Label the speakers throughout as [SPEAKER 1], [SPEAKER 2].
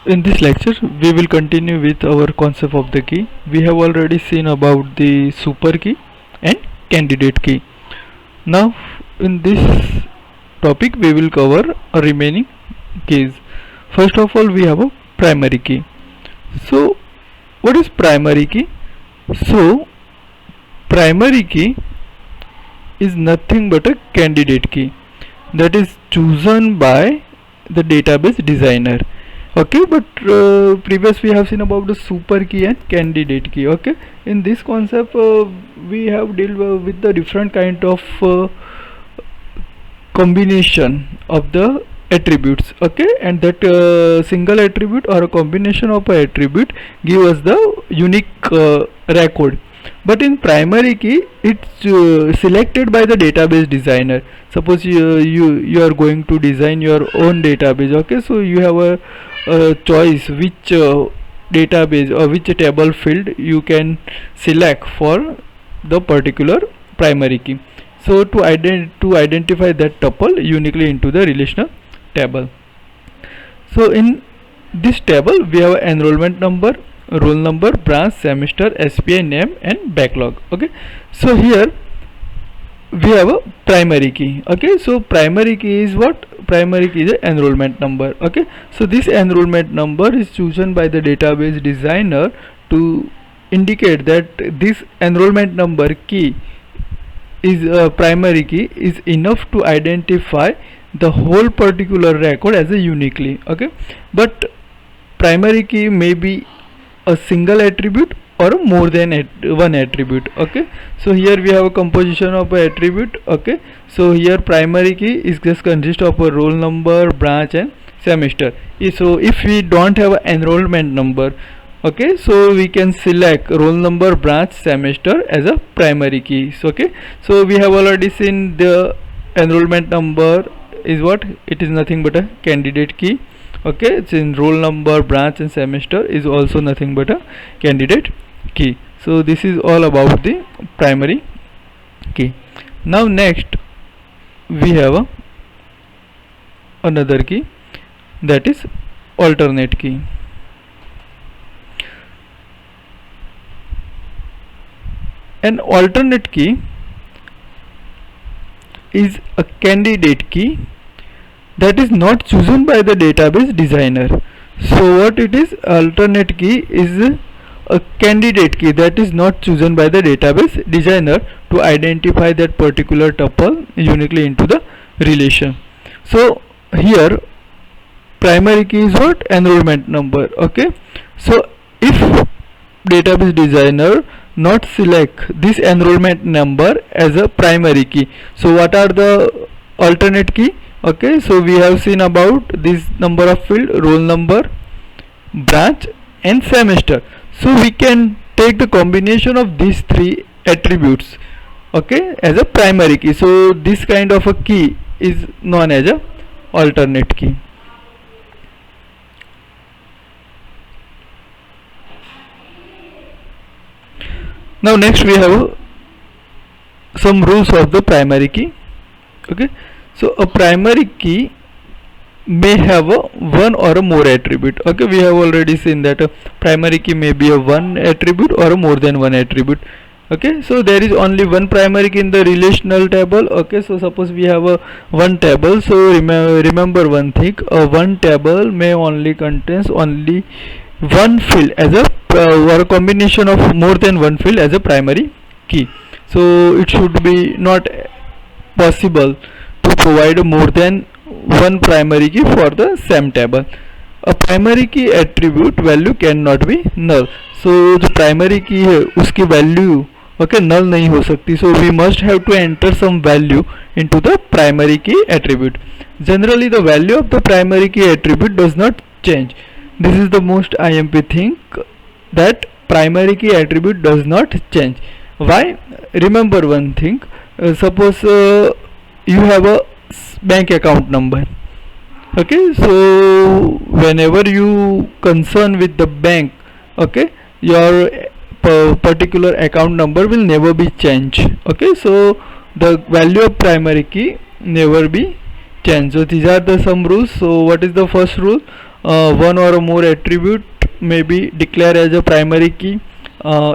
[SPEAKER 1] In this lecture, we will continue with our concept of the key. We have already seen about the super key and candidate key. Now, in this topic, we will cover remaining keys. First of all, we have a primary key. So, what is primary key? So, primary key is nothing but a candidate key that is chosen by the database designer. Okay, but previous we have seen about the super key and candidate key. Okay, in this concept we have dealt with the different kind of combination of the attributes. Okay, and that single attribute or a combination of a attribute give us the unique record. But in primary key it's selected by the database designer. Suppose you are going to design your own database. Okay, so you have a choice which database or which table field you can select for the particular primary key. So to identify that tuple uniquely into the relational table. So in this table we have enrollment number, roll number, branch, semester, SPI name and backlog. Okay, so here we have a primary key. Okay, so primary key is what? Primary key is a enrollment number. Okay, so this enrollment number is chosen by the database designer to indicate that this enrollment number key is a primary key is enough to identify the whole particular record as a uniquely. Okay, but primary key may be a single attribute or more than one attribute. Okay, so here we have a composition of a attribute. Okay, so here primary key is just consist of a roll number, branch and semester. So if we don't have an enrollment number, okay, so we can select roll number, branch, semester as a primary key. So, okay, so we have already seen the enrollment number is what? It is nothing but a candidate key. Okay, it's in roll number, branch and semester is also nothing but a candidate key. So this is all about the primary key. Now next we have another key, that is alternate key. An alternate key is a candidate key that is not chosen by the database designer. So what it is? Alternate key is a candidate key that is not chosen by the database designer to identify that particular tuple uniquely into the relation. So here primary key is what? Enrollment number. Okay, so if database designer not select this enrollment number as a primary key, so what are the alternate key? Okay, so we have seen about this number of field, roll number, branch and semester. So we can take the combination of these three attributes, okay, as a primary key. So this kind of a key is known as a alternate key. Now next we have some rules of the primary key. Okay, so a primary key may have a one or a more attribute. Okay, we have already seen that a primary key may be a one attribute or a more than one attribute. Okay, so there is only one primary key in the relational table. Okay, so suppose we have a one table, so remember one thing, one table may only contains only one field as a or a combination of more than one field as a primary key. So it should be not possible to provide more than one primary key for the same table. A primary key attribute value cannot be null. So the primary key है उसकी value okay null नहीं हो सकती. So we must have to enter some value into the primary key attribute. Generally the value of the primary key attribute does not change. This is the most IMP thing, that primary key attribute does not change. Why? Remember one thing, suppose you have a bank account number. Okay, so whenever you concern with the bank, okay, your particular account number will never be changed. Okay, so the value of primary key never be changed. So these are the some rules. So what is the first rule? one or more attribute may be declared as a primary key.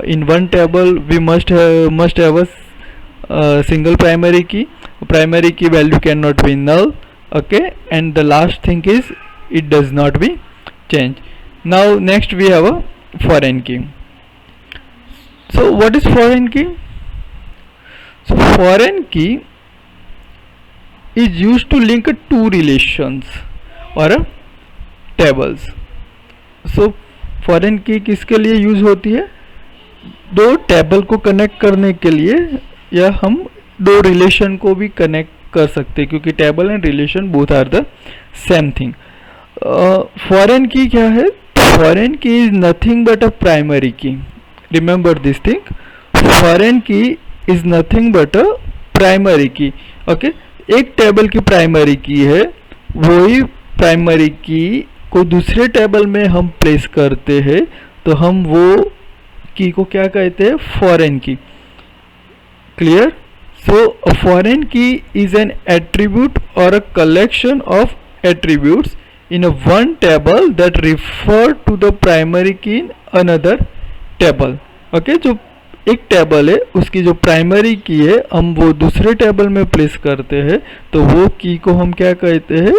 [SPEAKER 1] In one table we must have a single primary key. Primary key value cannot be null. Okay, and the last thing is it does not be changed. Now next we have a foreign key. So what is foreign key? So foreign key is used to link two relations or tables. So foreign की किसके लिए use होती है? दो table को connect करने के लिए, या हम दो रिलेशन को भी कनेक्ट कर सकते हैं, क्योंकि table and relation both are the same thing. Foreign key क्या है? Foreign key is nothing but a primary key. Remember this thing, foreign key is nothing but a primary key. Okay, एक table की primary key है, वही primary की को दूसरे table में हम प्लेस करते हैं तो हम वो की को क्या कहते हैं? Foreign key. Clear? So a foreign key is an attribute और a collection of attributes in a one table that refer to the primary key in another table. Okay, जो एक टेबल है उसकी जो प्राइमरी की है हम वो दूसरे टेबल में प्लेस करते हैं तो वो की को हम क्या कहते हैं?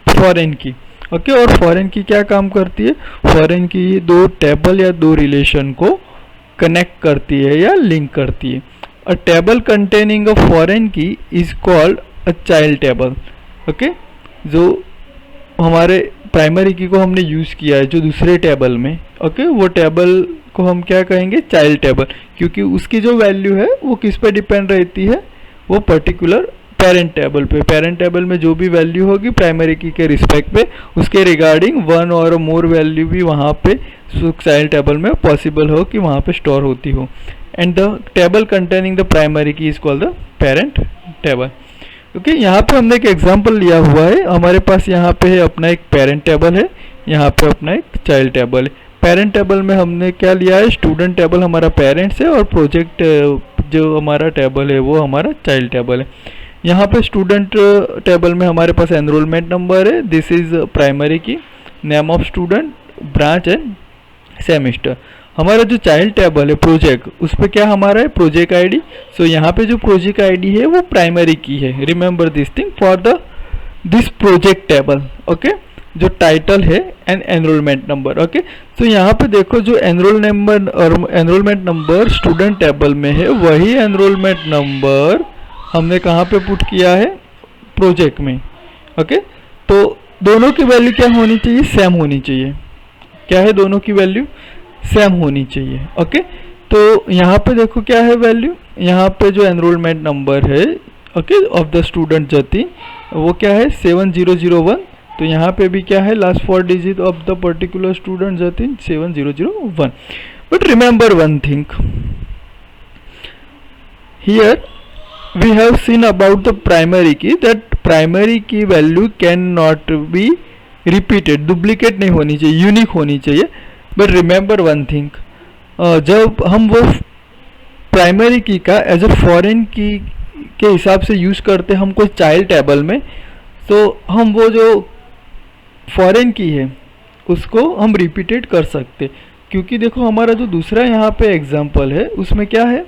[SPEAKER 1] फॉरेन की. ओके, और फॉरेन की क्या काम करती है? फॉरेन की दो टेबल या दो रिलेशन को कनेक्ट करती है या लिंक करती है. A table containing a foreign key is called a child table. Okay, जो हमारे प्राइमरी की को हमने यूज किया है जो दूसरे टेबल में, ओके, वो टेबल को हम क्या कहेंगे? चाइल्ड टेबल, क्योंकि उसकी जो वैल्यू है वो किस पे डिपेंड रहती है? वो पर्टिकुलर पेरेंट टेबल पे. पेरेंट टेबल में जो भी वैल्यू होगी प्राइमरी की के रिस्पेक्ट पे, उसके रिगार्डिंग वन और मोर वैल्यू भी वहाँ पे चाइल्ड टेबल में पॉसिबल हो कि वहाँ पे स्टोर होती हो. And the table containing the primary key is called the parent table. Okay, यहाँ पे हमने एक एग्जांपल लिया हुआ है. हमारे पास यहाँ पे है अपना एक पेरेंट टेबल है, यहाँ पे अपना एक चाइल्ड टेबल है. पेरेंट टेबल में हमने क्या लिया है? स्टूडेंट टेबल हमारा पेरेंट्स है और प्रोजेक्ट जो हमारा टेबल है वो हमारा चाइल्ड टेबल है. यहाँ पे स्टूडेंट टेबल में हमारे पास एनरोलमेंट नंबर है, दिस इज प्राइमरी की, name of student, branch end semester. हमारा जो चाइल्ड टेबल है प्रोजेक्ट, उस पर क्या हमारा है? Project ID. सो यहाँ पे जो प्रोजेक्ट आईडी है वो प्राइमरी की है. Remember this thing for this project table. Okay, जो टाइटल है एंड एनरोलमेंट नंबर. ओके, तो यहाँ पे देखो जो एनरोलमेंट नंबर स्टूडेंट टेबल में है वही एनरोलमेंट नंबर हमने कहाँ पे पुट किया है? प्रोजेक्ट में. ओके, तो दोनों की वैल्यू क्या होनी चाहिए? सेम होनी चाहिए. क्या है? दोनों की वैल्यू सेम होनी चाहिए. ओके, तो यहाँ पे देखो क्या है वैल्यू? यहाँ पे जो एनरोलमेंट नंबर है, okay, of the student Jatin, वो क्या है? 7001. तो यहाँ पे भी क्या है? Last 4 digit of the particular student Jatin 7001. But remember one thing here, we have seen about the primary key that primary key value cannot be repeated, duplicate नहीं होनी चाहिए, यूनिक होनी चाहिए. but remember one thing, जब हम वो primary की का एज अ फॉरेन की के हिसाब से यूज़ करते हम कोई चाइल्ड टेबल में, तो हम वो जो फॉरेन की है उसको हम रिपीटेड कर सकते. क्योंकि देखो हमारा जो दूसरा यहाँ पे एग्जांपल है उसमें क्या है?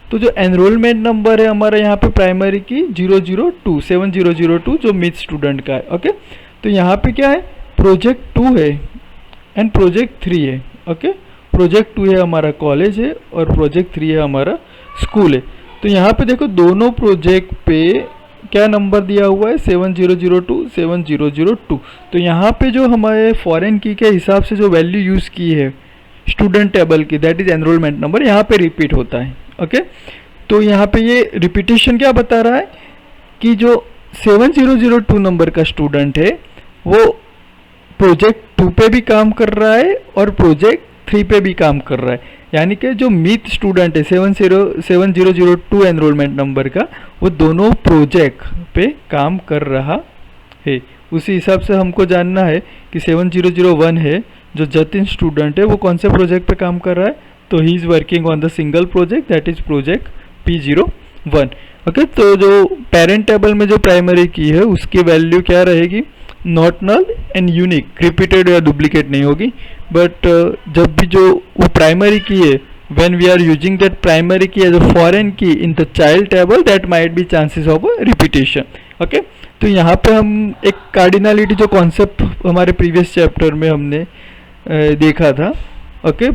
[SPEAKER 1] तो जो एनरोलमेंट नंबर है हमारा यहाँ पे प्राइमरी की 7002 जो मिथ स्टूडेंट का है. ओके, तो यहाँ पे क्या है? प्रोजेक्ट 2 है एंड प्रोजेक्ट 3 है. ओके, प्रोजेक्ट 2 है हमारा कॉलेज है और प्रोजेक्ट 3 है हमारा स्कूल है. तो यहाँ पे देखो दोनों प्रोजेक्ट पे क्या नंबर दिया हुआ है? 7002. तो यहाँ पे जो हमारे फॉरेन की के हिसाब से जो वैल्यू यूज़ की है स्टूडेंट टेबल की, दैट इज़ एनरोलमेंट नंबर, यहाँ पे रिपीट होता है. ओके, तो यहाँ पे ये रिपीटेशन क्या बता रहा है कि जो 7002 नंबर का स्टूडेंट है वो प्रोजेक्ट 2 पे भी काम कर रहा है और प्रोजेक्ट 3 पे भी काम कर रहा है. यानी कि जो मिथ स्टूडेंट है 7002 एनरोलमेंट नंबर का, वो दोनों प्रोजेक्ट पे काम कर रहा है. उसी हिसाब से हमको जानना है कि 7001 है जो जतिन स्टूडेंट है वो कौन से प्रोजेक्ट पे काम कर रहा है? तो he is working on the single project, that is project P01. Okay, तो जो पेरेंट टेबल में जो प्राइमरी की है उसकी वैल्यू क्या रहेगी? Not null and unique, repeated या डुप्लीकेट नहीं होगी। बट जब भी जो वो प्राइमरी की है, when we are using that primary key as a foreign key in the child table, that might be chances of a repetition. Okay, तो यहाँ पे हम एक कार्डिनलिटी जो कॉन्सेप्ट हमारे प्रीवियस चैप्टर में हमने देखा था। ओके,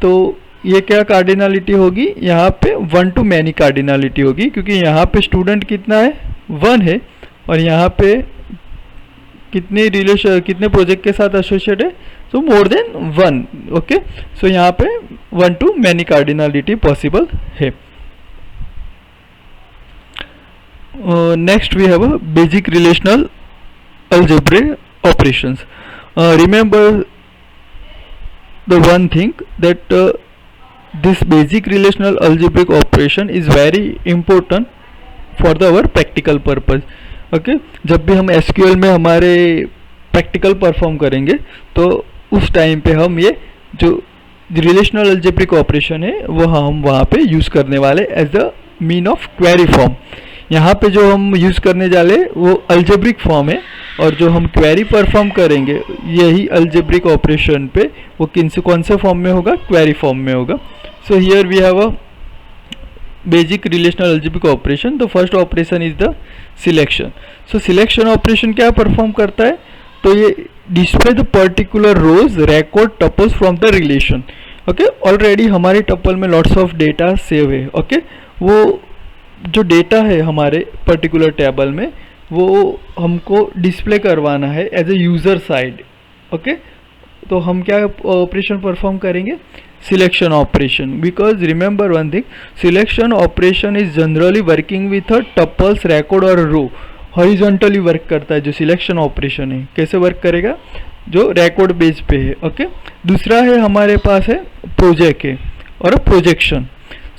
[SPEAKER 1] तो ये क्या कार्डिनलिटी होगी, यहाँ पे वन टू मैनी कार्डिनलिटी होगी, क्योंकि यहाँ पे स्टूडेंट कितना है, 1 है, और यहाँ पे कितने प्रोजेक्ट के साथ एसोसिएट है, सो मोर देन 1। ओके, सो यहाँ पे 1 टू मैनी कार्डिनलिटी पॉसिबल है। Next we have basic relational algebraic operations. Remember the one thing that this basic relational algebraic operation is very important for our practical purpose. Okay, जब भी हम SQL में हमारे practical perform करेंगे तो उस time पे हम ये जो रिलेशनल अलजेब्रिक ऑपरेशन है वो हम वहाँ पे यूज़ करने वाले as a mean of query form. यहाँ पे जो हम यूज़ करने वाले वो अलजेब्रिक फॉर्म है, और जो हम क्वेरी परफॉर्म करेंगे यही अलजेब्रिक ऑपरेशन पे वो कौन से फॉर्म में होगा, क्वेरी फॉर्म में होगा। So here we have a basic relational algebraic operation. The first operation is the selection. So selection operation क्या परफॉर्म करता है, तो ये display the particular rows record tuples from the relation. Okay, already हमारे tuple में lots of data save है। Okay, वो जो डेटा है हमारे पर्टिकुलर टेबल में वो हमको डिस्प्ले करवाना है as a user side. Okay, तो हम क्या ऑपरेशन परफॉर्म करेंगे, selection operation. Because remember one thing, selection operation is generally working with a tuples, record और रो। हॉरिजॉन्टली वर्क करता है जो सिलेक्शन ऑपरेशन है। कैसे वर्क करेगा, जो रिकॉर्ड बेस पे है। ओके, दूसरा है हमारे पास है प्रोजेक्ट है और प्रोजेक्शन।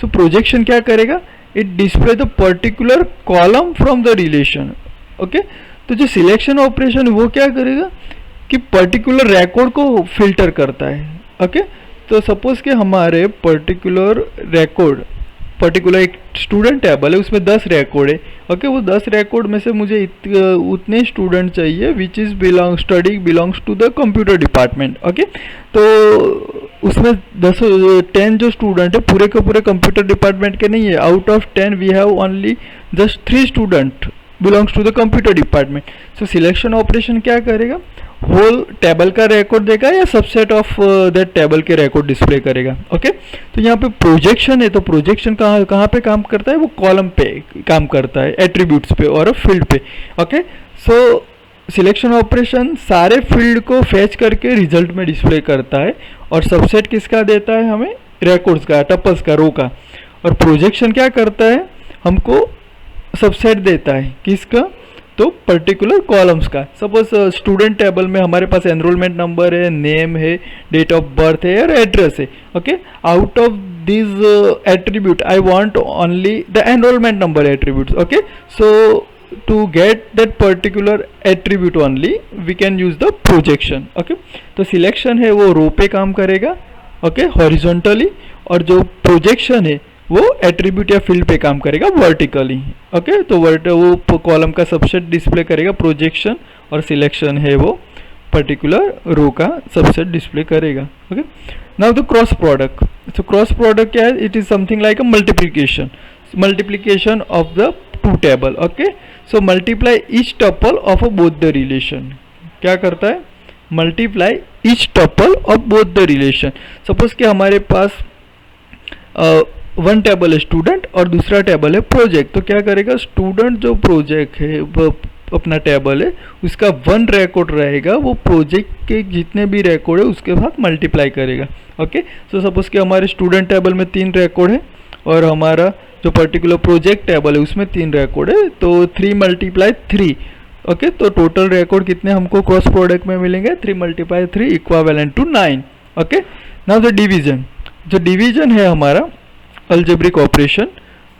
[SPEAKER 1] सो प्रोजेक्शन क्या करेगा, it display the particular column from the relation. Okay, तो जो सिलेक्शन ऑपरेशन वो क्या करेगा कि पर्टिकुलर रिकॉर्ड को फिल्टर करता है। ओके, तो सपोज कि हमारे पर्टिकुलर एक स्टूडेंट टेबल है, उसमें 10 रिकॉर्ड है। ओके, वो 10 रिकॉर्ड में से मुझे उतने स्टूडेंट चाहिए which is belongs to the computer department. Okay, तो उसमें 10 जो स्टूडेंट है पूरे के पूरे कंप्यूटर डिपार्टमेंट के नहीं है। Out of 10 we have only just 3 student belongs to the computer department. So selection operation क्या करेगा, होल टेबल का रिकॉर्ड देगा या सबसेट ऑफ दैट टेबल के रिकॉर्ड डिस्प्ले करेगा। ओके, तो यहाँ पे प्रोजेक्शन है, तो प्रोजेक्शन कहाँ पे काम करता है, वो कॉलम पे काम करता है, एट्रीब्यूट्स पे और फील्ड पे। ओके, सो सिलेक्शन ऑपरेशन सारे फील्ड को फेच करके रिजल्ट में डिस्प्ले करता है, और सबसेट किसका देता है हमें, रिकॉर्ड्स का, टपल्स का, रो का। और प्रोजेक्शन क्या करता है, हमको सबसेट देता है किसका, तो पर्टिकुलर कॉलम्स का। सपोज स्टूडेंट टेबल में हमारे पास एनरोलमेंट नंबर है, नेम है, डेट ऑफ बर्थ है और एड्रेस है। Okay, out of this attribute I want only the enrollment number attributes. Okay, so to get that particular attribute only we can use the projection. Okay, तो selection है वो रो पे काम करेगा, okay, horizontally, और जो प्रोजेक्शन है वो एट्रीब्यूट या फील्ड पे काम करेगा वर्टिकली। ओके, तो वो कॉलम का सबसेट डिस्प्ले करेगा प्रोजेक्शन, और सिलेक्शन है वो पर्टिकुलर रो का सबसेट डिस्प्ले करेगा। Okay, now the cross product. So cross product क्या है, it is something like a multiplication of the two table. Okay, so multiply each tuple of both the relation. क्या करता है, multiply each tuple of both the relation. Suppose कि हमारे पास one table है student और दूसरा टेबल है project, तो क्या करेगा, स्टूडेंट जो प्रोजेक्ट है अपना टेबल है उसका 1 रिकॉर्ड रहेगा, वो प्रोजेक्ट के जितने भी रिकॉर्ड है उसके साथ मल्टीप्लाई करेगा। ओके, सो सपोज कि हमारे स्टूडेंट टेबल में 3 रिकॉर्ड है और हमारा जो पर्टिकुलर प्रोजेक्ट टेबल है उसमें 3 रिकॉर्ड है, तो 3 × 3। ओके, तो टोटल रिकॉर्ड कितने हमको क्रॉस प्रोडक्ट में मिलेंगे, 3 × 3 equivalent to 9। Okay, now the division. जो डिवीजन है हमारा अलजेब्रिक ऑपरेशन,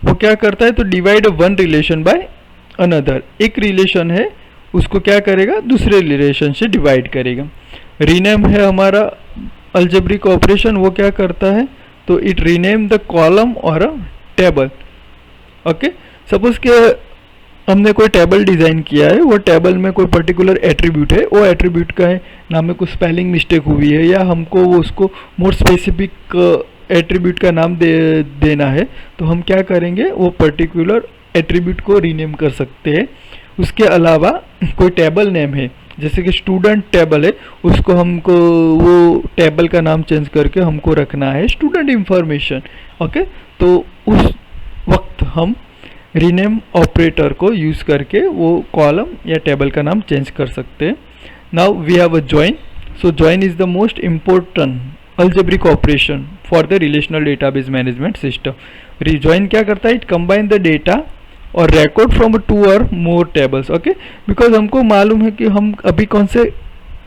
[SPEAKER 1] वो क्या करता है, तो divide one relation by another. एक रिलेशन है उसको क्या करेगा, दूसरे रिलेशन से डिवाइड करेगा। रीनेम है हमारा अलजेब्रिक ऑपरेशन, वो क्या करता है, तो इट रीनेम द कॉलम और अ टेबल। ओके, सपोज के हमने कोई टेबल डिज़ाइन किया है, वो टेबल में कोई पर्टिकुलर एट्रीब्यूट है, वो एट्रीब्यूट का है नाम में कुछ स्पेलिंग मिस्टेक हुई है, या हमको वो उसको मोर स्पेसिफिक एट्रीब्यूट का नाम देना है, तो हम क्या करेंगे, वो पर्टिकुलर एट्रीब्यूट को रीनेम कर सकते हैं। उसके अलावा कोई टेबल नेम है, जैसे कि स्टूडेंट टेबल है, उसको हमको वो टेबल का नाम चेंज करके हमको रखना है स्टूडेंट इंफॉर्मेशन। ओके, तो उस वक्त हम रीनेम ऑपरेटर को यूज़ करके वो कॉलम या टेबल का नाम चेंज कर सकते हैं। Now we have a join. So join is the most important algebraic operation for the relational database management system. Rejoin क्या करता है, इट कंबाइन द डेटा और रिकॉर्ड फ्रॉम 2 और मोर टेबल्स। ओके, बिकॉज हमको मालूम है कि हम अभी कौन से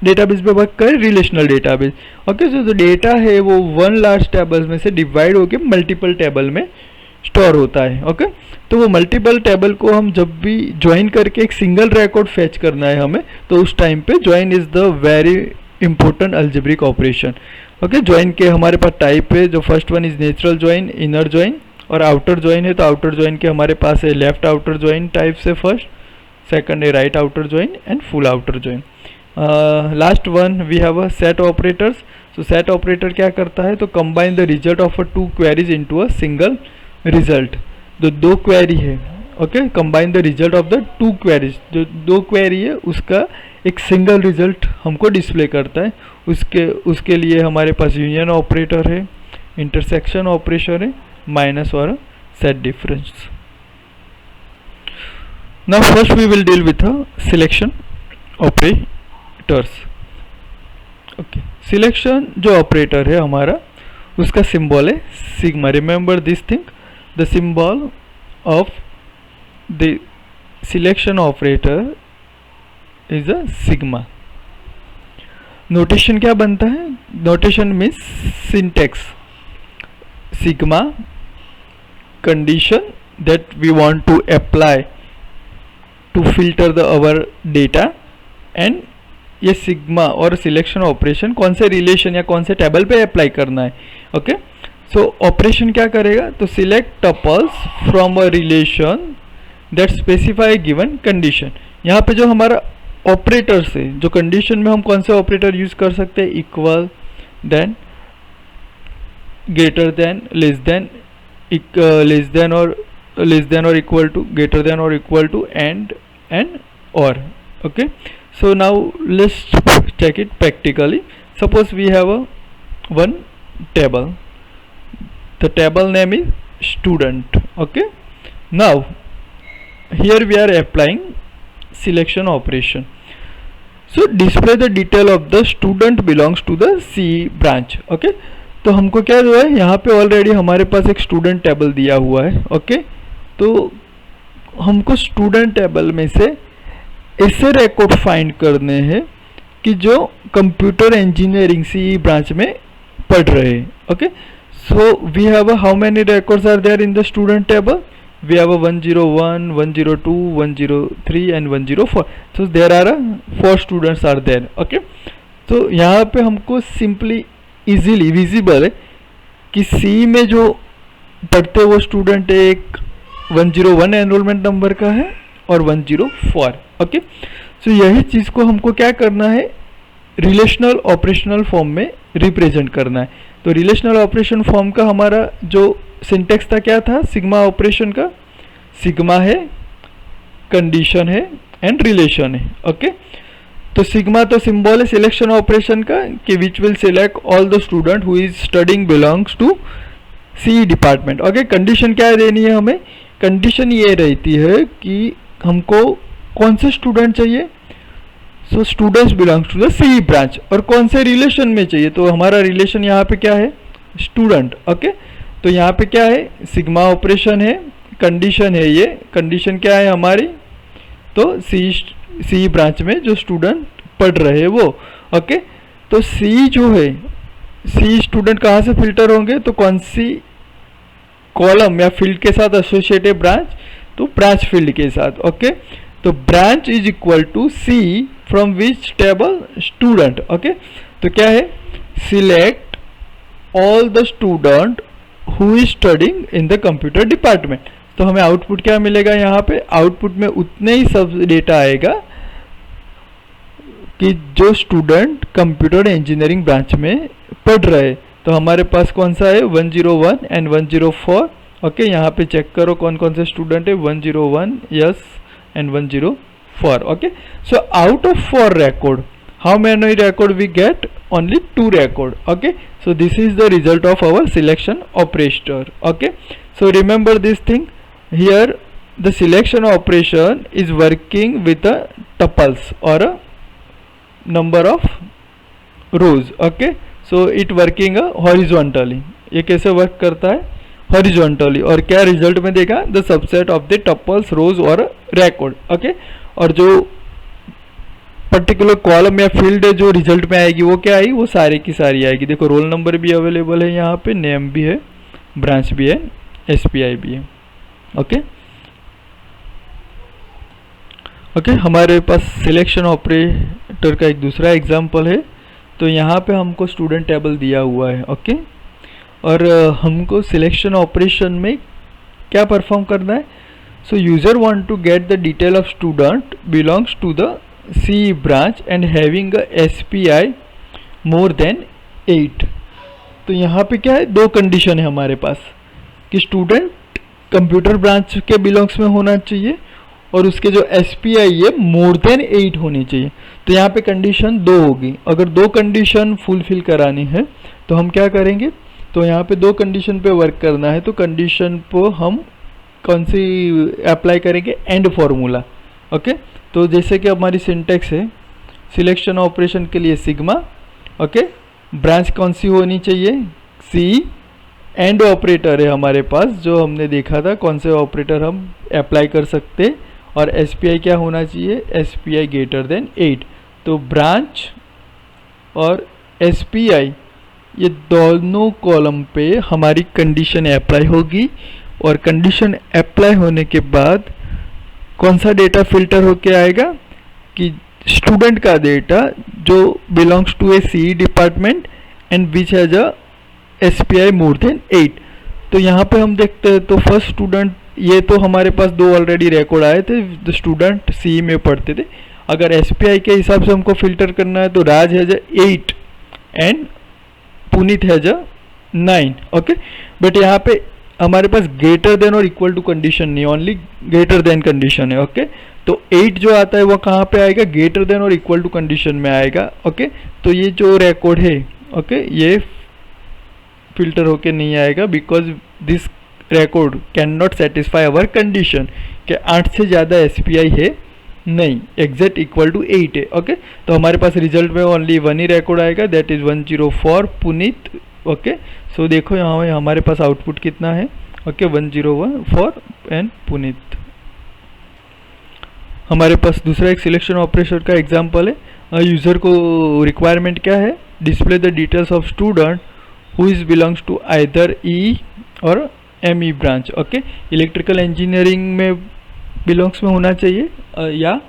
[SPEAKER 1] डेटाबेस पे वर्क करें, रिलेशनल डेटाबेस। ओके, जो डेटा है वो 1 लार्ज टेबल में से डिवाइड होकर मल्टीपल टेबल में स्टोर होता है। ओके, तो वो मल्टीपल टेबल को हम जब भी ज्वाइन करके एक सिंगल रिकॉर्ड फैच करना है हमें, तो उस टाइम पे join is the very important algebraic operation. Okay, join के हमारे पास टाइप है, जो first one is natural join, inner join, और आउटर ज्वाइन है, तो आउटर ज्वाइन के हमारे पास है लेफ्ट आउटर ज्वाइन टाइप से फर्स्ट, सेकंड है right outer join and full outer join. Last one we have a set operators. So set operator क्या करता है, तो combine the result of a 2 queries into a single result. जो 2 query है, okay, combine the result of the 2 queries, जो 2 query है उसका एक सिंगल रिजल्ट हमको डिस्प्ले करता है। उसके लिए हमारे पास यूनियन ऑपरेटर है, इंटरसेक्शन ऑपरेशन है, माइनस और set difference. Now first we will deal with selection operators. Okay, selection जो ऑपरेटर है हमारा, उसका सिंबल है sigma. Remember this thing, the symbol of the selection operator is a sigma. Notation क्या बनता है, notation means syntax, sigma condition that we want to apply to filter the our data, and ये sigma और selection operation कौन से relation या कौन से टेबल पे अप्लाई करना है। ओके, सो ऑपरेशन क्या करेगा, तो select tuples from a relation that specify given condition. यहाँ पे जो हमारा ऑपरेटर्स है, जो कंडीशन में हम कौन से ऑपरेटर यूज कर सकते हैं, equal, then, greater than, less than, less than और इक्वल टू, ग्रेटर देन और इक्वल टू, एंड और। Okay, so now let's check it practically. Suppose we have one table, the table name is student. Okay, now here we are applying selection operation. So display the detail of the student belongs to the C branch. Okay, तो हमको क्या जो है, यहाँ पे already हमारे पास एक student table दिया हुआ है। ओके, तो हमको स्टूडेंट टेबल में से ऐसे रिकॉर्ड फाइंड करने हैं कि जो कंप्यूटर इंजीनियरिंग सी ब्रांच में पढ़ रहे हैं। Okay, so we have how many records are there in the student table, we have 101, 102, 103 and 104। So there are 4 students are there. Okay, तो यहाँ पे हमको सिंपली इजीली विजिबल है कि सी में जो पढ़ते वो स्टूडेंट एक 101 एनरोलमेंट नंबर का है और 104। ओके, सो यही चीज़ को हमको क्या करना है, रिलेशनल ऑपरेशनल फॉर्म में रिप्रेजेंट करना है। तो रिलेशनल ऑपरेशन फॉर्म का हमारा जो सिंटेक्स था क्या था, सिग्मा ऑपरेशन का, सिग्मा है, कंडीशन है एंड रिलेशन है। ओके, तो सिग्मा तो सिंबल है सिलेक्शन ऑपरेशन का कि which will select all the student who is studying belongs to C department. Okay, condition क्या देनी है हमें, कंडीशन ये रहती है कि हमको कौन से स्टूडेंट चाहिए, so students belongs to the C branch, और कौन से रिलेशन में चाहिए, तो हमारा रिलेशन यहाँ पे क्या है, स्टूडेंट। ओके, तो यहाँ पे क्या है, सिग्मा ऑपरेशन है, कंडीशन है, ये कंडीशन क्या है हमारी, तो सी ब्रांच में जो स्टूडेंट पढ़ रहे हैं वो। ओके, तो सी जो है, सी स्टूडेंट कहाँ से फिल्टर होंगे, तो कौन सी कॉलम या फील्ड के साथ एसोसिएटेड ब्रांच, तो ब्रांच फील्ड के साथ। ओके, तो branch is equal to C from which table, student. Okay, तो क्या है, select all the student who is studying in the computer department. तो तो हमें आउटपुट क्या मिलेगा, यहाँ पे आउटपुट में उतने ही सब डेटा आएगा कि जो स्टूडेंट कंप्यूटर इंजीनियरिंग ब्रांच में पढ़ रहे। तो हमारे पास कौन सा है, 101 एंड 104। ओके, यहाँ पे चेक करो कौन कौन से स्टूडेंट है, 101 yes and 104। Okay, so out of 4 record, how many record we get? Only 2 record. Okay, so this is the result of our selection operator. Okay, so remember this thing here, the selection operation is working with a tuples or a number of rows. Okay, so it working horizontally. ये कैसे work करता है, horizontally, और क्या result में देगा, the subset of the tuples, rows और record. Okay, और जो पर्टिकुलर कॉलम या फील्ड जो रिजल्ट में आएगी वो क्या आएगी, वो सारी की सारी आएगी। देखो रोल नंबर भी अवेलेबल है यहाँ पे, नेम भी है, ब्रांच भी है, एसपीआई भी है। ओके ओके, हमारे पास सिलेक्शन ऑपरेटर का एक दूसरा एग्जांपल है। तो यहाँ पे हमको स्टूडेंट टेबल दिया हुआ है। ओके, और हमको सिलेक्शन ऑपरेशन में क्या परफॉर्म करना है। So user want to get the detail of student belongs to the C branch and having SPI more than 8। तो यहाँ पे क्या है, 2 कंडीशन है हमारे पास कि स्टूडेंट कंप्यूटर ब्रांच के बिलोंग्स में होना चाहिए और उसके जो एसपीआई है मोर देन 8 होनी चाहिए। तो यहाँ पे कंडीशन 2 होगी। अगर 2 कंडीशन फुलफिल करानी है तो हम क्या करेंगे, तो यहाँ पे 2 कंडीशन पे वर्क करना है। तो कंडीशन को हम कौन सी अप्लाई करेंगे, एंड फॉर्मूला। ओके, तो जैसे कि हमारी सिंटेक्स है सिलेक्शन ऑपरेशन के लिए सिग्मा। ओके, ब्रांच कौन सी होनी चाहिए, सी, एंड ऑपरेटर है हमारे पास जो हमने देखा था कौन से ऑपरेटर हम अप्लाई कर सकते, और एसपीआई क्या होना चाहिए, एसपीआई ग्रेटर देन 8। तो ब्रांच और एसपीआई ये दोनों कॉलम पे हमारी कंडीशन अप्लाई होगी, और कंडीशन अप्लाई होने के बाद कौन सा डेटा फिल्टर होके आएगा कि स्टूडेंट का डेटा जो belongs to a C department and which has a SPI more than 8। तो यहाँ पे हम देखते हैं तो फर्स्ट स्टूडेंट, ये तो हमारे पास 2 ऑलरेडी रिकॉर्ड आए थे, जो स्टूडेंट सी में पढ़ते थे। अगर एसपीआई के हिसाब से हमको फिल्टर करना है तो Raj has a 8 and Puneet has a 9। Okay, but यहाँ पे हमारे पास ग्रेटर देन और इक्वल टू कंडीशन नहीं, ओनली ग्रेटर देन कंडीशन है। ओके, तो 8 जो आता है वो कहाँ पे आएगा, ग्रेटर देन और इक्वल टू कंडीशन में आएगा। ओके, तो ये जो रिकॉर्ड है ओके ये फिल्टर होके नहीं आएगा, because this record can not satisfy our condition कि 8 से ज़्यादा एसपीआई है नहीं, एग्जैक्ट इक्वल टू 8 है। ओके, तो हमारे पास रिजल्ट में ओनली 1 ही रिकॉर्ड आएगा, दैट इज 104 पुनीत। ओके, सो देखो यहाँ हमारे पास आउटपुट कितना है, ओके 104 एंड पुनीत। हमारे पास दूसरा एक सिलेक्शन ऑपरेशन का एग्जांपल है। यूज़र को रिक्वायरमेंट क्या है, display the details of student who is belongs to either E और ME branch. Okay, electrical engineering में बिलोंग्स में होना चाहिए या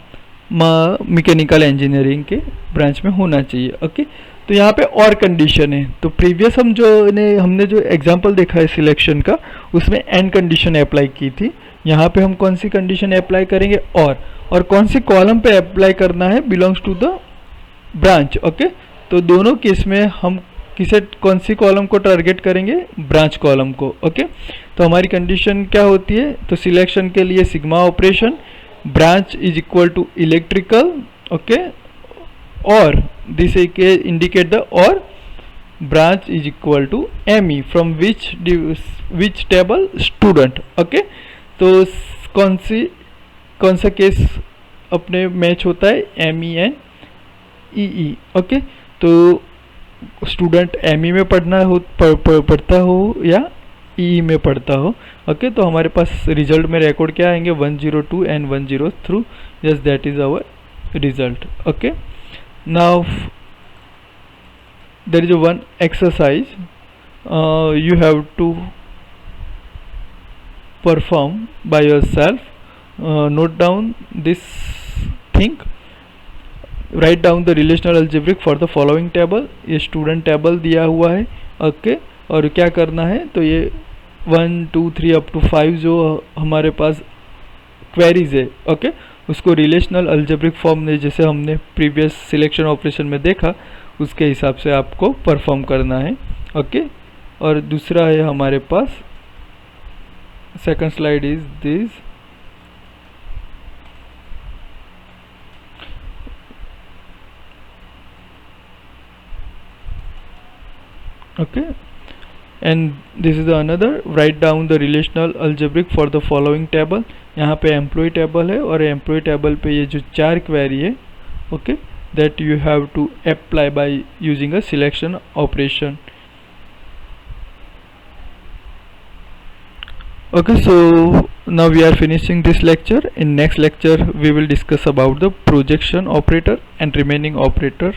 [SPEAKER 1] मैकेनिकल इंजीनियरिंग के ब्रांच में होना चाहिए। ओके, तो यहाँ पे और कंडीशन है। तो प्रीवियस हमने जो एग्जांपल देखा है सिलेक्शन का, उसमें एंड कंडीशन अप्लाई की थी। यहाँ पे हम कौन सी कंडीशन अप्लाई करेंगे, और कौन सी कॉलम पे अप्लाई करना है, belongs to the branch. Okay, तो दोनों केस में हम कौन सी कॉलम को टारगेट करेंगे, ब्रांच कॉलम को। ओके, तो हमारी कंडीशन क्या होती है, तो सिलेक्शन के लिए sigma operation, branch is equal to electrical. Okay, और दिस इंडिकेट द और branch is equal to ME from which table student. Okay, तो कौन सा केस अपने मैच होता है, एमई एंड ई। ओके, तो स्टूडेंट एमई में पढ़ता हो या ई में पढ़ता हो। ओके, तो हमारे पास रिजल्ट में रिकॉर्ड क्या आएंगे, 102 and 103। Yes, that is our result. Okay, now there is one exercise you have to perform by yourself. Note down this thing. Write down the relational algebraic for the following table. ये student table दिया हुआ है। Okay, और क्या करना है, तो ये 1 2 3 अप टू 5 जो हमारे पास क्वेरीज है, ओके, उसको रिलेशनल अल्जेब्रिक फॉर्म में जैसे हमने प्रीवियस सिलेक्शन ऑपरेशन में देखा उसके हिसाब से आपको परफॉर्म करना है, ओके। और दूसरा है हमारे पास, second slide is this, okay, and this is the another, write down the relational algebraic for the following table। यहाँ पे एम्प्लॉय टेबल है और एम्प्लॉय टेबल पे ये जो 4 क्वेरी है, okay, that you have to apply by using a selection operation. Okay, so now we are finishing this lecture. In next lecture we will discuss about the projection operator and remaining operator.